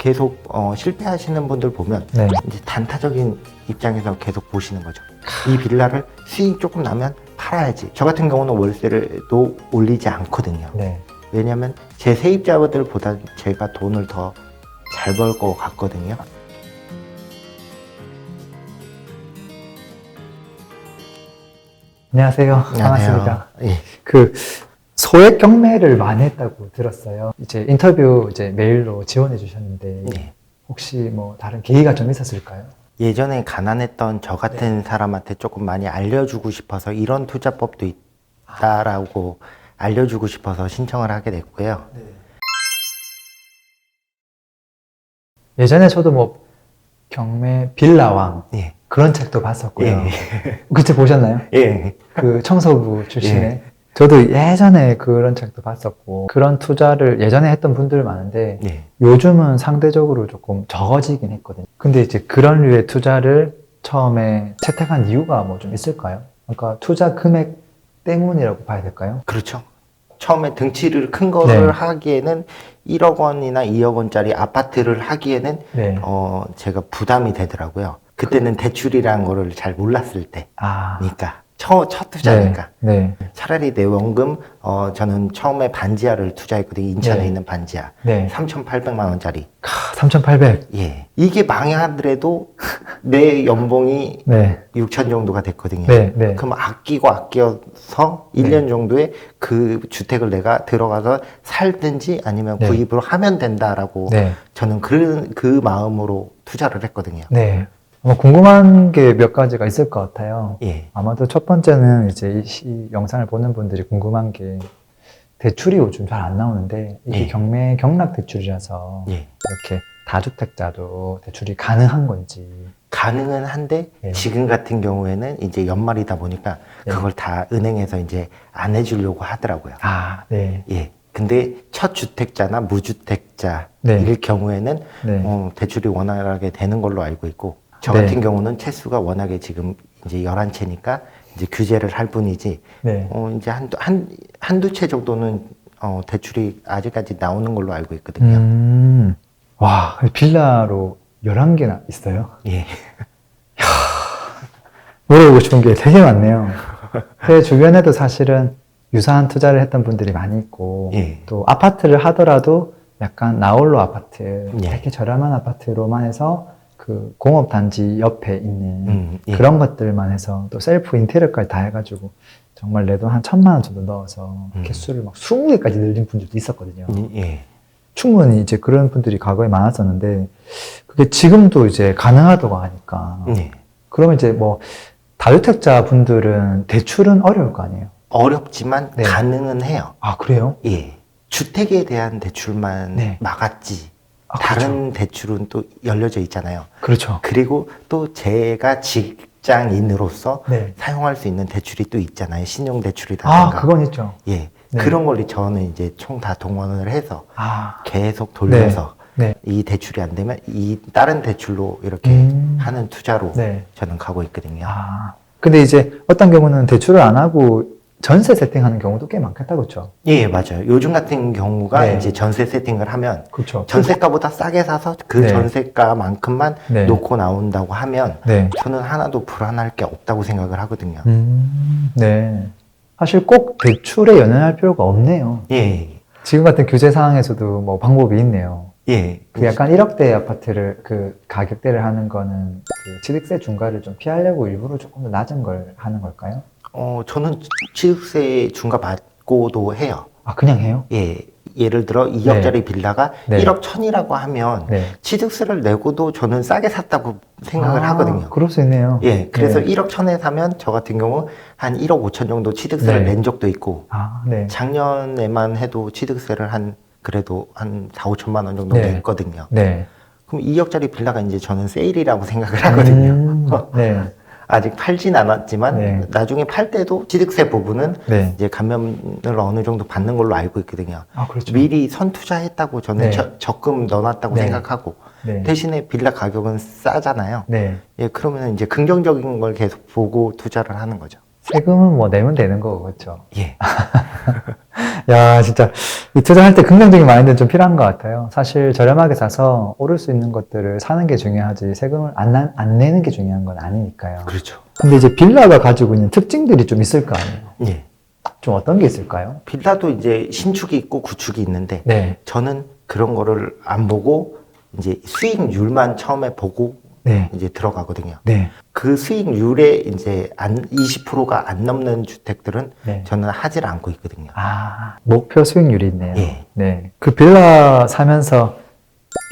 계속 실패하시는 분들 보면 네. 이제 단타적인 입장에서 계속 보시는 거죠. 이 빌라를 수익 조금 나면 팔아야지. 저 같은 경우는 월세도 올리지 않거든요. 네. 왜냐하면 제 세입자들보다 제가 돈을 더 잘 벌 것 같거든요. 안녕하세요. 반갑습니다. 예. 그 소액 경매를 많이 했다고 들었어요. 이제 인터뷰 이제 메일로 지원해 주셨는데 네. 혹시 뭐 다른 계기가 좀 있었을까요? 예전에 가난했던 저 같은 사람한테 조금 많이 알려주고 싶어서 이런 투자법도 있다라고 알려주고 싶어서 신청을 하게 됐고요. 예전에 저도 뭐 경매 빌라왕 예. 그런 책도 봤었고요. 예. 그때 보셨나요? 예. 그 청소부 출신의 예. 저도 예전에 그런 책도 봤었고 그런 투자를 예전에 했던 분들 많은데 예. 요즘은 상대적으로 조금 적어지긴 했거든요. 근데 이제 그런 류의 투자를 처음에 채택한 이유가 뭐 좀 있을까요? 그러니까 투자 금액 때문이라고 봐야 될까요? 그렇죠. 처음에 등치를 큰 거를 네. 하기에는 1억 원이나 2억 원짜리 아파트를 하기에는 네. 제가 부담이 되더라고요. 그때는 대출이라는 거를 잘 몰랐을 아, 때니까. 첫 투자니까. 네. 차라리 내 원금, 저는 처음에 반지하를 투자했거든요. 인천에 네. 있는 반지하. 네. 3,800만 원짜리. 3,800. 예. 이게 망하더라도 내 연봉이 네. 6천 정도가 됐거든요. 네. 네. 그럼 아껴서 1년 정도에 그 주택을 내가 들어가서 살든지 아니면 네. 구입을 하면 된다라고 네. 저는 그 마음으로 투자를 했거든요. 네. 궁금한 게 몇 가지가 있을 것 같아요. 예. 아마도 첫 번째는 이제 이 영상을 보는 분들이 궁금한 게 대출이 요즘 잘 안 나오는데 이게 예. 경매 경락 대출이라서 예. 이렇게 다주택자도 대출이 가능한 건지. 가능은 한데 네. 지금 같은 경우에는 이제 연말이다 보니까 네. 그걸 다 은행에서 이제 안 해주려고 하더라고요. 아, 네. 예. 근데 첫 주택자나 무주택자일 네. 경우에는 네. 대출이 원활하게 되는 걸로 알고 있고 저 네. 같은 경우는 채수가 워낙에 지금 이제 11채니까 이제 규제를 할 뿐이지 네. 이제 한두 채 정도는 대출이 아직까지 나오는 걸로 알고 있거든요. 와, 빌라로 11개나 있어요? 예. 물어보고 싶은 게 되게 많네요. 제 주변에도 사실은 유사한 투자를 했던 분들이 많이 있고, 예. 또 아파트를 하더라도 약간 나홀로 아파트, 예. 되게 저렴한 아파트로만 해서 그 공업단지 옆에 있는 예. 그런 것들만 해서 또 셀프 인테리어까지 다 해가지고 정말 내 돈 한 1,000만 원 정도 넣어서 개수를 막 20개까지 늘린 분들도 있었거든요. 예. 충분히 이제 그런 분들이 과거에 많았었는데 그게 지금도 이제 가능하다고 하니까 예. 그러면 이제 뭐 다주택자 분들은 대출은 어려울 거 아니에요? 어렵지만 네. 가능은 해요. 아, 그래요? 예. 주택에 대한 대출만 네. 막았지. 아, 다른 대출은 또 열려져 있잖아요. 그렇죠. 그리고 또 제가 직장인으로서 네. 사용할 수 있는 대출이 또 있잖아요. 신용대출이라든가. 아, 그건 있죠. 예. 네. 그런 걸 저는 이제 총 다 동원을 해서 아, 계속 돌려서 네. 이 대출이 안 되면 이 다른 대출로 이렇게 하는 투자로 네. 저는 가고 있거든요. 아, 근데 이제 어떤 경우는 대출을 안 하고 전세 세팅하는 경우도 꽤 많겠다, 그렇죠? 예, 맞아요. 요즘 같은 경우가 네. 이제 전세 세팅을 하면 그렇죠. 전세가보다 싸게 사서 그 네. 전세가만큼만 네. 놓고 나온다고 하면 네. 저는 하나도 불안할 게 없다고 생각을 하거든요. 네. 사실 꼭 대출에 연연할 필요가 없네요. 예, 지금 같은 규제 상황에서도 뭐 방법이 있네요. 예. 그 약간 1억대 아파트를 그 가격대를 하는 거는 그 취득세 중과를 좀 피하려고 일부러 조금 더 낮은 걸 하는 걸까요? 저는 취득세 중과 받고도 해요. 아, 그냥 해요? 예. 예를 들어 2억짜리 빌라가 네. 1억 1,000이라고 하면 네. 취득세를 내고도 저는 싸게 샀다고 생각을 하거든요. 그럴 수 있네요. 예. 그래서 네. 1억 1,000에 사면 저 같은 경우 한 1억 5천 정도 취득세를 네. 낸 적도 있고 아, 네. 작년에만 해도 취득세를 그래도 한 4, 5천만 원 정도 네. 냈거든요. 네. 그럼 2억짜리 빌라가 이제 저는 세일이라고 생각을 하거든요. 네. 아직 팔진 않았지만 네. 나중에 팔 때도 취득세 부분은 네. 이제 감면을 어느 정도 받는 걸로 알고 있거든요. 아, 그렇죠. 미리 선투자했다고 저는 네. 적금 넣어놨다고 네. 생각하고 네. 대신에 빌라 가격은 싸잖아요. 네. 예, 그러면 이제 긍정적인 걸 계속 보고 투자를 하는 거죠. 세금은 뭐 내면 되는 거고, 그렇죠? 예. 야, 진짜 이 투자할 때 긍정적인 마인드는 좀 필요한 것 같아요. 사실 저렴하게 사서 오를 수 있는 것들을 사는 게 중요하지 세금을 안 내는 게 중요한 건 아니니까요. 그렇죠. 근데 이제 빌라가 가지고 있는 특징들이 좀 있을 거 아니에요. 예. 좀 어떤 게 있을까요? 빌라도 이제 신축이 있고 구축이 있는데 네. 저는 그런 거를 안 보고 이제 수익률만 처음에 보고 네. 이제 들어가거든요. 네. 그 수익률에 이제 20%가 안 넘는 주택들은 네. 저는 하질 않고 있거든요. 아, 목표 수익률이 있네요. 예. 네. 그 빌라 사면서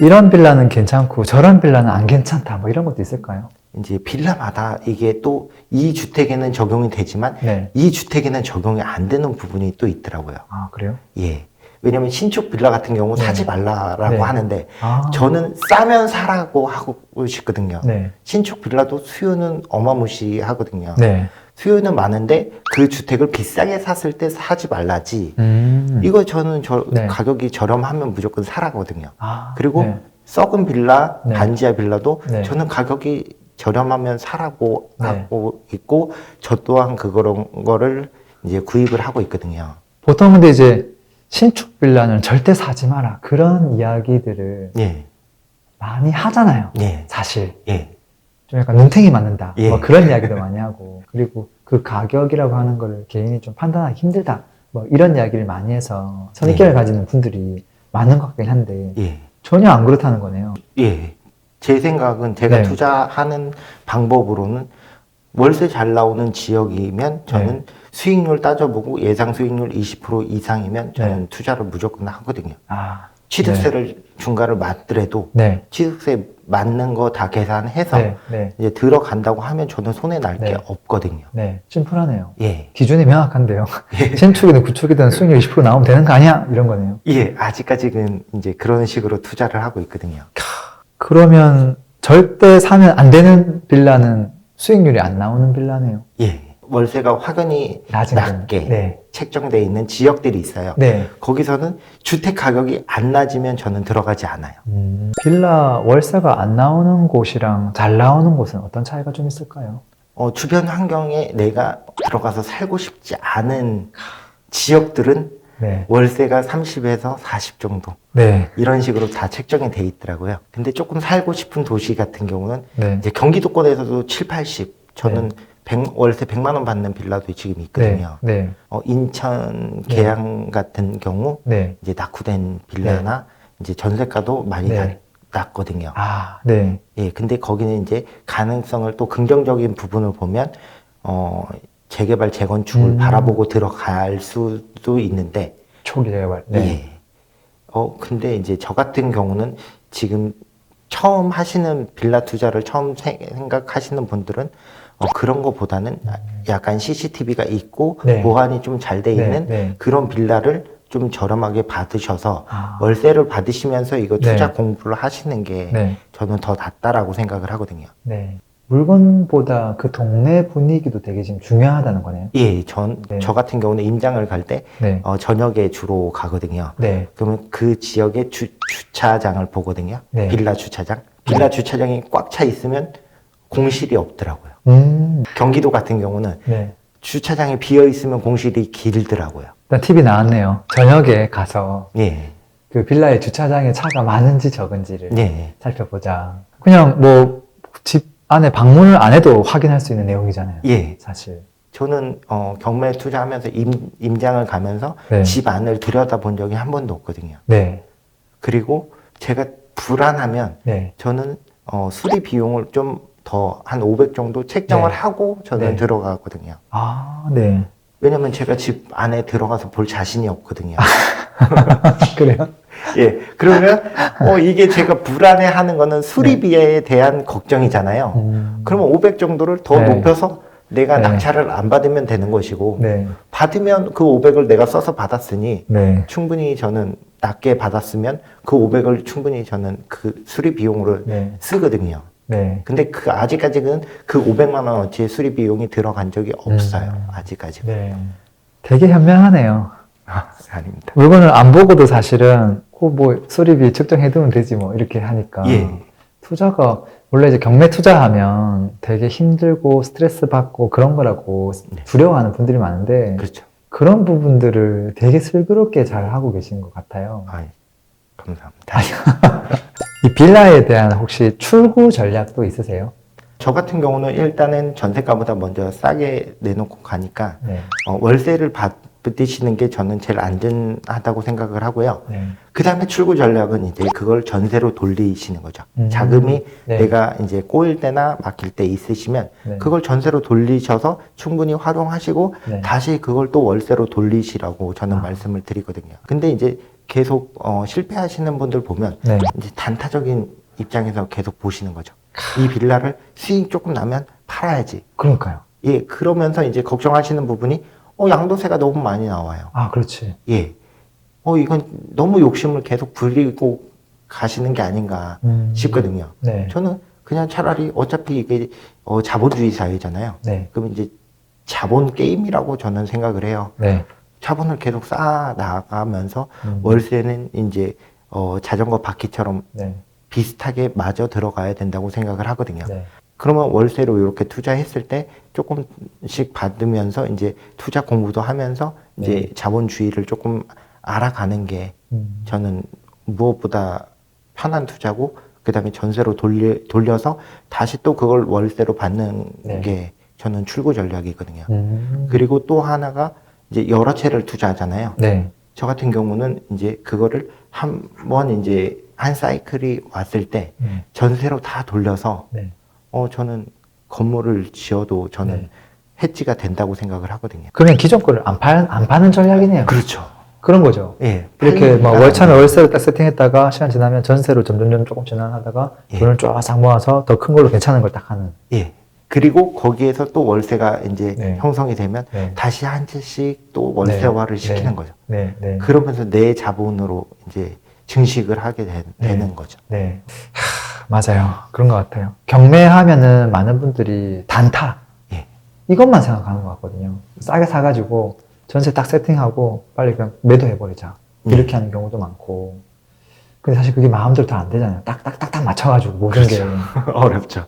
이런 빌라는 괜찮고 저런 빌라는 안 괜찮다. 뭐 이런 것도 있을까요? 이제 빌라마다 이게 또 이 주택에는 적용이 되지만 네. 이 주택에는 적용이 안 되는 부분이 또 있더라고요. 아, 그래요? 예. 왜냐면 신축 빌라 같은 경우 네. 사지 말라라고 네. 하는데 아. 저는 싸면 사라고 하고 싶거든요. 네. 신축 빌라도 수요는 어마무시하거든요. 네. 수요는 많은데 그 주택을 비싸게 샀을 때 사지 말라지. 이거 저는 네. 가격이 저렴하면 무조건 사라거든요. 아, 그리고 네. 썩은 빌라, 네. 반지하 빌라도 네. 저는 가격이 저렴하면 사라고 네. 하고 있고 저 또한 그런 거를 이제 구입을 하고 있거든요. 보통 근데 이제 신축 빌라는 절대 사지 마라. 그런 이야기들을 예, 많이 하잖아요. 예, 사실. 예, 좀 약간 눈탱이 맞는다. 예. 뭐 그런 이야기도 많이 하고. 그리고 그 가격이라고 하는 거를 개인이 좀 판단하기 힘들다. 뭐 이런 이야기를 많이 해서 선입견을 가지는 분들이 많은 것 같긴 한데 예, 전혀 안 그렇다는 거네요. 예. 제 생각은 제가 네. 투자하는 방법으로는 월세 잘 나오는 지역이면 저는 수익률 따져보고 예상 수익률 20% 이상이면 저는 투자를 무조건 하거든요. 아, 취득세를 중과를 맞더라도 네. 취득세 맞는 거 다 계산해서 네. 네. 이제 들어간다고 하면 저는 손해 날 게 네. 없거든요. 네. 심플하네요. 예. 기준이 명확한데요. 신축이든 구축이든 수익률 20% 나오면 되는 거 아니야? 이런 거네요. 예, 아직까지는 이제 그런 식으로 투자를 하고 있거든요. 그러면 절대 사면 안 되는 빌라는 수익률이 안 나오는 빌라네요. 예. 월세가 확연히 낮게 네. 책정되어 있는 지역들이 있어요. 네. 거기서는 주택 가격이 안 낮으면 저는 들어가지 않아요. 빌라 월세가 안 나오는 곳이랑 잘 나오는 곳은 어떤 차이가 좀 있을까요? 주변 환경에 내가 들어가서 살고 싶지 않은 지역들은 네. 월세가 30에서 40 정도 네. 이런 식으로 다 책정이 돼 있더라고요. 근데 조금 살고 싶은 도시 같은 경우는 네. 이제 경기도권에서도 7, 80 저는 월세 100만 원 받는 빌라도 지금 있거든요. 네. 인천 계양 같은 경우 네. 이제 낙후된 빌라나 이제 전세가도 많이 네. 낮거든요. 아, 네. 예, 근데 거기는 이제 가능성을 또 긍정적인 부분을 보면 재개발 재건축을 바라보고 들어갈 수도 있는데 초기 재개발. 네. 예. 근데 이제 저 같은 경우는 지금 처음 하시는 빌라 투자를 처음 생각하시는 분들은 그런 거보다는 약간 CCTV가 있고 네. 보안이 좀 잘 돼 네, 있는 네. 그런 빌라를 좀 저렴하게 받으셔서 아. 월세를 받으시면서 이거 투자 네. 공부를 하시는 게 네. 저는 더 낫다라고 생각을 하거든요. 네. 물건보다 그 동네 분위기도 되게 지금 중요하다는 거네요. 예, 네. 저 같은 경우는 임장을 갈 때 네. 저녁에 주로 가거든요. 네. 그러면 그 지역의 주차장을 보거든요. 네. 빌라 주차장. 빌라 주차장이 꽉 차 있으면 공실이 없더라고요. 경기도 같은 경우는 네. 주차장이 비어 있으면 공실이 길더라고요. 일단 팁이 나왔네요. 저녁에 가서 예, 그 빌라의 주차장에 차가 많은지 적은지를 예, 살펴보자. 그냥 뭐 집 안에 방문을 안 해도 확인할 수 있는 내용이잖아요. 예. 사실. 저는 경매 투자하면서 임장을 가면서 네. 집 안을 들여다본 적이 한 번도 없거든요. 네. 그리고 제가 불안하면 네. 저는 수리 비용을 좀 더 한 500 정도 책정을 네. 하고 저는 네. 들어가거든요. 아, 네. 왜냐면 제가 집 안에 들어가서 볼 자신이 없거든요. 그래요? 예. 그러면 이게 제가 불안해하는 거는 수리비에 대한 걱정이잖아요. 그러면 500 정도를 더 네. 높여서 내가 네. 낙찰을 안 받으면 되는 것이고 네. 받으면 그 500을 내가 써서 받았으니 네. 충분히 저는 낮게 받았으면 그 500을 충분히 저는 그 수리 비용으로 네. 쓰거든요. 네. 근데 아직까지는 그 500만 원어치 수리 비용이 들어간 적이 없어요. 아직까지. 네. 되게 현명하네요. 아닙니다. 물건을 안 보고도 사실은 뭐 수리비 측정해두면 되지 뭐 이렇게 하니까. 예. 투자가 원래 이제 경매 투자하면 되게 힘들고 스트레스 받고 그런 거라고 네. 두려워하는 분들이 많은데 그렇죠. 그런 부분들을 되게 슬기롭게 잘 하고 계신 것 같아요. 아, 감사합니다. 이 빌라에 대한 혹시 출구 전략도 있으세요? 저 같은 경우는 일단은 전세가보다 먼저 싸게 내놓고 가니까 네. 월세를 받으시는 게 저는 제일 안전하다고 생각을 하고요. 네. 그 다음에 출구 전략은 이제 그걸 전세로 돌리시는 거죠. 음. 자금이 네. 내가 이제 꼬일 때나 막힐 때 있으시면 네. 그걸 전세로 돌리셔서 충분히 활용하시고 네. 다시 그걸 또 월세로 돌리시라고 저는 아. 말씀을 드리거든요. 근데 이제 계속 실패하시는 분들 보면 네. 이제 단타적인 입장에서 계속 보시는 거죠. 이 빌라를 수익 조금 나면 팔아야지. 그러니까요. 예, 그러면서 이제 걱정하시는 부분이 양도세가 너무 많이 나와요. 아, 그렇지. 예. 이건 너무 욕심을 계속 부리고 가시는 게 아닌가 싶거든요. 네. 저는 그냥 차라리 어차피 이게 자본주의 사회잖아요. 네. 그럼 이제 자본 게임이라고 저는 생각을 해요. 네. 자본을 계속 쌓아 나가면서 월세는 이제 자전거 바퀴처럼 네. 비슷하게 마저 들어가야 된다고 생각을 하거든요. 네. 그러면 월세로 이렇게 투자했을 때 조금씩 받으면서 이제 투자 공부도 하면서 이제 네. 자본주의를 조금 알아가는 게 저는 무엇보다 편한 투자고, 그 다음에 전세로 돌려서 다시 또 그걸 월세로 받는 네. 게 저는 출구 전략이거든요. 그리고 또 하나가 이제 여러 채를 투자하잖아요. 네. 저 같은 경우는 이제 그거를 한번 이제 한 사이클이 왔을 때 전세로 다 돌려서 네. 저는 건물을 지어도 저는 네. 해지가 된다고 생각을 하거든요. 그러면 기존 거를 안 파는 전략이네요. 그렇죠. 그런 거죠. 예. 이렇게 막 팔리니까 월차는 월세로 딱 세팅했다가 시간 지나면 전세로 점점 조금 전환하다가 예. 돈을 쫙 모아서 더 큰 걸로 괜찮은 걸 딱 하는. 예. 그리고 거기에서 또 월세가 이제 네. 형성이 되면 네. 다시 한 채씩 또 월세화를 네. 시키는 네. 거죠. 네. 네. 그러면서 내 자본으로 이제 증식을 하게 되는 거죠. 네. 맞아요. 그런 것 같아요. 경매하면은 많은 분들이 단타. 예. 이것만 생각하는 것 같거든요. 싸게 사가지고 전세 딱 세팅하고 빨리 그냥 매도해버리자. 이렇게 하는 경우도 많고. 근데 사실 그게 마음대로 다 안 되잖아요. 딱딱딱딱 맞춰가지고 모든 게. 어렵죠.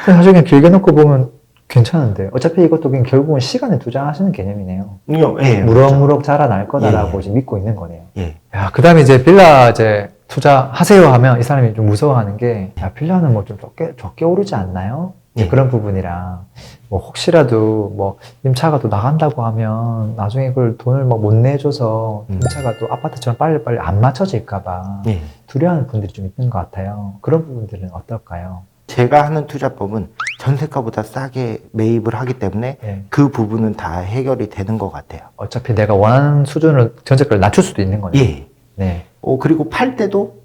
사실 그냥 길게 놓고 보면 괜찮은데. 어차피 이것도 그냥 결국은 시간에 투자하시는 개념이네요. 예. 무럭무럭 자라날 거다라고 예. 지금 믿고 있는 거네요. 예. 야, 그 다음에 이제 빌라 이제 투자하세요 하면 이 사람이 좀 무서워하는 게, 야, 빌라는 뭐 좀 적게 오르지 않나요? 예. 그런 부분이랑, 뭐 혹시라도 뭐 임차가 또 나간다고 하면 나중에 그걸 돈을 막 못 내줘서 임차가 또 아파트처럼 빨리빨리 안 맞춰질까봐 예. 두려워하는 분들이 좀 있는 것 같아요. 그런 부분들은 어떨까요? 제가 하는 투자법은 전세가보다 싸게 매입을 하기 때문에 네. 그 부분은 다 해결이 되는 것 같아요. 어차피 내가 원하는 수준을 전세가를 낮출 수도 있는 거네요. 예. 네. 그리고 팔 때도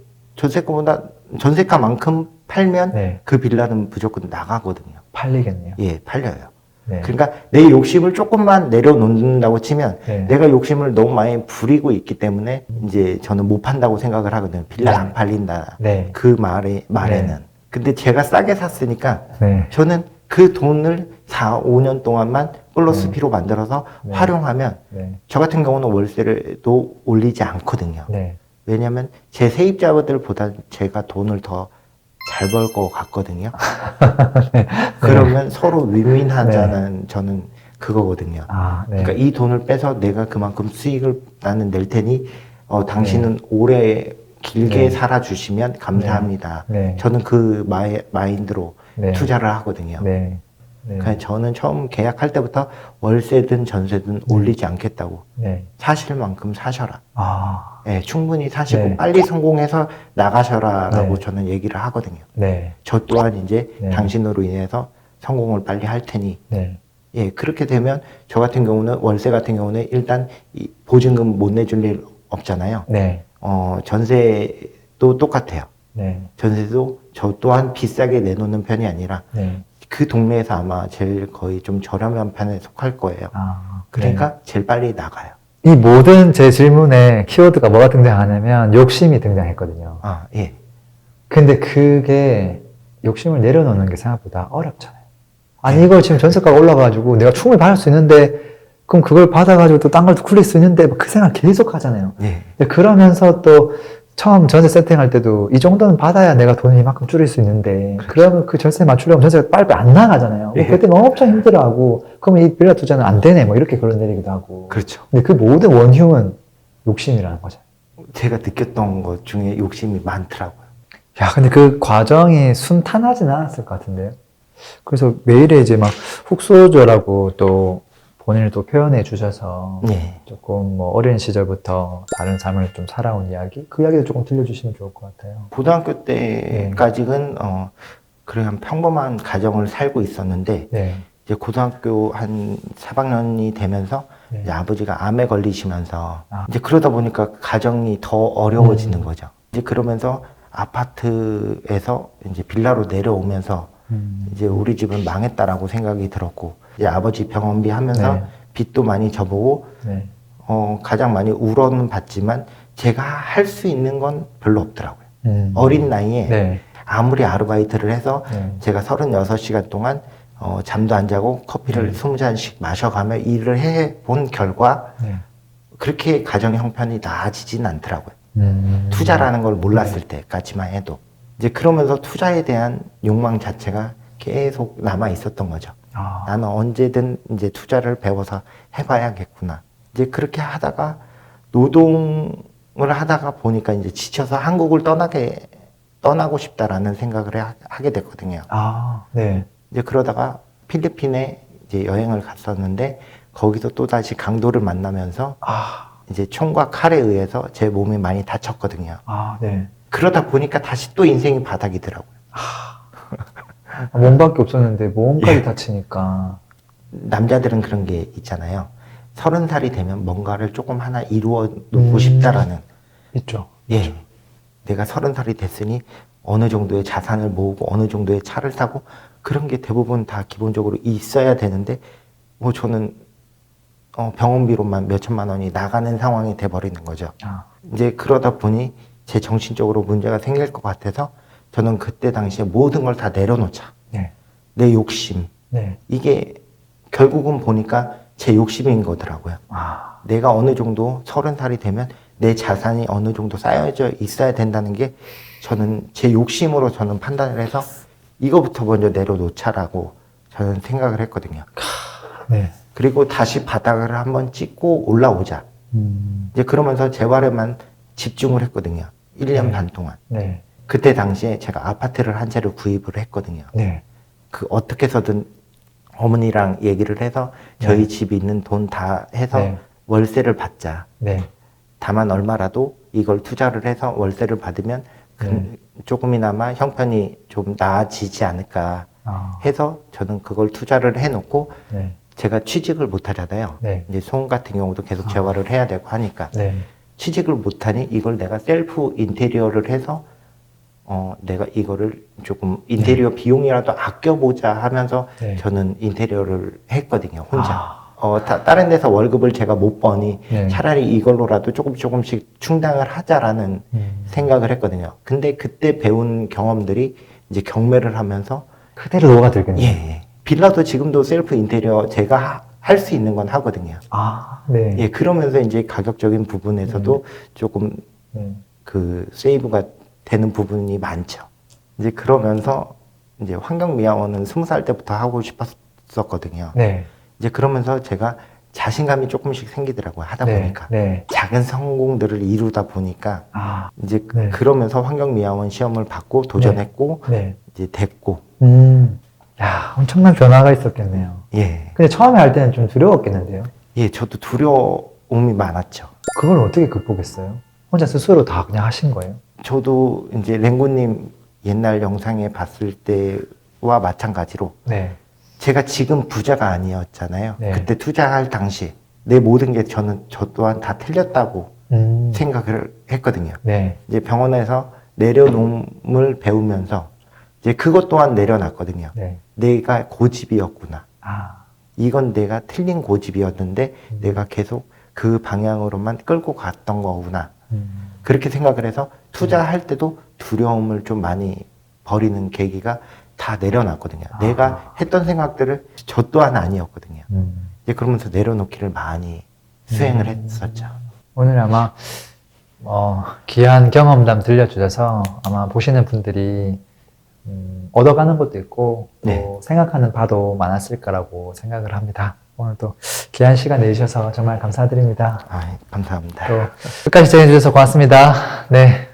전세가만큼 팔면 네. 그 빌라는 무조건 나가거든요. 팔리겠네요. 예, 팔려요. 네. 그러니까 내 욕심을 조금만 내려놓는다고 치면 네. 내가 욕심을 너무 많이 부리고 있기 때문에 이제 저는 못 판다고 생각을 하거든요. 빌라 네. 안 팔린다. 네. 그 말에는. 네. 근데 제가 싸게 샀으니까 네. 저는 그 돈을 4, 5년 동안만 플러스 네. B로 만들어서 네. 활용하면 네. 저 같은 경우는 월세도 올리지 않거든요. 네. 왜냐하면 제 세입자들보다 제가 돈을 더 잘 벌 것 같거든요. 그러면 서로 윈윈하자는 저는 그거거든요. 아, 네. 그러니까 이 돈을 빼서 내가 그만큼 수익을 나는 낼 테니 당신은 오래 길게 네. 살아주시면 감사합니다. 네. 저는 그 마인드로 네. 투자를 하거든요. 네. 네. 그러니까 저는 처음 계약할 때부터 월세든 전세든 올리지 않겠다고. 네. 사실 만큼 사셔라. 아, 예, 충분히 사시고 네. 빨리 성공해서 나가셔라라고 네. 저는 얘기를 하거든요. 네. 저 또한 이제 네. 당신으로 인해서 성공을 빨리 할 테니, 네. 예, 그렇게 되면 저 같은 경우는 월세 같은 경우는 일단 이 보증금 못 내줄 일 없잖아요. 네. 전세도 똑같아요. 네. 전세도 저 또한 비싸게 내놓는 편이 아니라 네. 그 동네에서 아마 제일 거의 좀 저렴한 편에 속할 거예요. 아, 그러니까 제일 빨리 나가요. 이 모든 제 질문에 키워드가 뭐가 등장하냐면 욕심이 등장했거든요. 아, 예. 근데 그게 욕심을 내려놓는 게 생각보다 어렵잖아요. 아니, 이걸 지금 전세가가 올라가지고 내가 충분히 받을 수 있는데, 그럼 그걸 받아가지고 또 딴 걸 굴릴 수 있는데, 그 생각 계속 하잖아요. 예. 근데 그러면서 또 처음 전세 세팅할 때도 이 정도는 받아야 내가 돈을 이만큼 줄일 수 있는데 그러면 그 전세 맞추려면 전세가 빨리 안 나가잖아요. 네. 그때 엄청 힘들어하고 그러면 이 빌라 투자는 안 되네 뭐 이렇게 걸러 내리기도 하고. 그렇죠. 근데 그 모든 원흉은 욕심이라는 거죠. 제가 느꼈던 것 중에 욕심이 많더라고요. 야, 근데 그 과정이 순탄하진 않았을 것 같은데요. 그래서 매일에 이제 막 훅소저라고 또 본인을 또 표현해 주셔서 네. 조금 뭐 어린 시절부터 다른 삶을 좀 살아온 이야기? 그 이야기도 조금 들려주시면 좋을 것 같아요. 고등학교 때까지는 그래 한 평범한 가정을 살고 있었는데 네. 이제 고등학교 한 4학년이 되면서 네. 이제 아버지가 암에 걸리시면서 아. 이제 그러다 보니까 가정이 더 어려워지는 거죠. 이제 그러면서 아파트에서 이제 빌라로 내려오면서 이제 우리 집은 망했다라고 생각이 들었고 이제 아버지 병원비 하면서 네. 빚도 많이 져보고 네. 가장 많이 울어는 봤지만 제가 할 수 있는 건 별로 없더라고요. 어린 나이에 네. 아무리 아르바이트를 해서 네. 제가 36시간 동안 잠도 안 자고 커피를 20잔씩 마셔가며 일을 해본 결과 네. 그렇게 가정 형편이 나아지진 않더라고요. 음. 투자라는 걸 몰랐을 때까지만 해도 이제 그러면서 투자에 대한 욕망 자체가 계속 남아 있었던 거죠. 아. 나는 언제든 이제 투자를 배워서 해봐야겠구나. 이제 그렇게 하다가 노동을 하다가 보니까 이제 지쳐서 한국을 떠나고 싶다라는 생각을 하게 됐거든요. 아, 네. 이제 그러다가 필리핀에 이제 여행을 갔었는데 거기서 또 다시 강도를 만나면서 아, 이제 총과 칼에 의해서 제 몸이 많이 다쳤거든요. 아, 네. 그러다 보니까 다시 또 인생이 바닥이더라고요. 몸밖에 없었는데 몸까지 예. 다치니까. 남자들은 그런 게 있잖아요. 30살이 되면 뭔가를 조금 하나 이루어 놓고 싶다라는. 있죠. 예. 내가 30살이 됐으니 어느 정도의 자산을 모으고 어느 정도의 차를 사고 그런 게 대부분 다 기본적으로 있어야 되는데 뭐 저는 병원비로만 몇천만 원이 나가는 상황이 돼버리는 거죠. 아, 이제 그러다 보니 제 정신적으로 문제가 생길 것 같아서 저는 그때 당시에 모든 걸 다 내려놓자. 네. 내 욕심. 네. 이게 결국은 보니까 제 욕심인 거더라고요. 아, 내가 어느 정도 30살이 되면 내 자산이 어느 정도 쌓여져 있어야 된다는 게 저는 제 욕심으로 저는 판단을 해서 이거부터 먼저 내려놓자라고 저는 생각을 했거든요. 네. 그리고 다시 바닥을 한번 찍고 올라오자. 이제 그러면서 재활에만 집중을 했거든요. 1년 네. 반 동안. 네. 그때 당시에 제가 아파트를 한 채를 구입을 했거든요. 네. 그 어떻게 해서든 어머니랑 얘기를 해서 저희 네. 집에 있는 돈 다 해서 네. 월세를 받자. 네. 다만 얼마라도 이걸 투자를 해서 월세를 받으면 네. 조금이나마 형편이 좀 나아지지 않을까 아, 해서 저는 그걸 투자를 해놓고 네. 제가 취직을 못 하잖아요. 네. 이제 소음 같은 경우도 계속 재활을 해야 되고 하니까 네. 취직을 못하니 이걸 내가 셀프 인테리어를 해서 내가 이거를 조금 인테리어 비용이라도 아껴보자 하면서 네. 저는 인테리어를 했거든요, 혼자. 아. 다른 데서 월급을 제가 못 버니 네. 차라리 이걸로라도 조금씩 충당을 하자라는 생각을 했거든요. 근데 그때 배운 경험들이 이제 경매를 하면서 그대로 녹아들겠네요. 예, 빌라도 지금도 셀프 인테리어 제가 할 수 있는 건 하거든요. 아, 네. 예, 그러면서 이제 가격적인 부분에서도 조금 네. 그 세이브가 되는 부분이 많죠. 이제 그러면서 이제 환경미화원은 20살 때부터 하고 싶었었거든요. 네. 이제 그러면서 제가 자신감이 조금씩 생기더라고요. 하다 네. 보니까. 네. 작은 성공들을 이루다 보니까 아, 이제 네. 그러면서 환경미화원 시험을 받고 도전했고 네. 이제 됐고 야, 엄청난 변화가 있었겠네요. 예. 근데 처음에 할 때는 좀 두려웠겠는데요? 예, 저도 두려움이 많았죠. 그걸 어떻게 극복했어요? 혼자 스스로 다 그냥 하신 거예요? 저도 이제 랭고님 옛날 영상에 봤을 때와 마찬가지로 네. 제가 지금 부자가 아니었잖아요. 네. 그때 투자할 당시 내 모든 게 저 또한 다 틀렸다고 생각을 했거든요. 네. 이제 병원에서 내려놓음을 배우면서 이제 그것 또한 내려놨거든요. 네. 내가 고집이었구나. 아, 이건 내가 틀린 고집이었는데 내가 계속 그 방향으로만 끌고 갔던 거구나. 그렇게 생각을 해서 투자할 때도 두려움을 좀 많이 버리는 계기가 다 내려놨거든요. 내가 했던 생각들을 저 또한 아니었거든요. 이제 그러면서 내려놓기를 많이 수행을 했었죠. 오늘 아마 귀한 경험담 들려주셔서 아마 보시는 분들이 얻어가는 것도 있고 또 네. 생각하는 바도 많았을 거라고 생각을 합니다. 오늘도 귀한 시간 내주셔서 정말 감사드립니다. 감사합니다. 또 끝까지 시청해주셔서 고맙습니다. 네.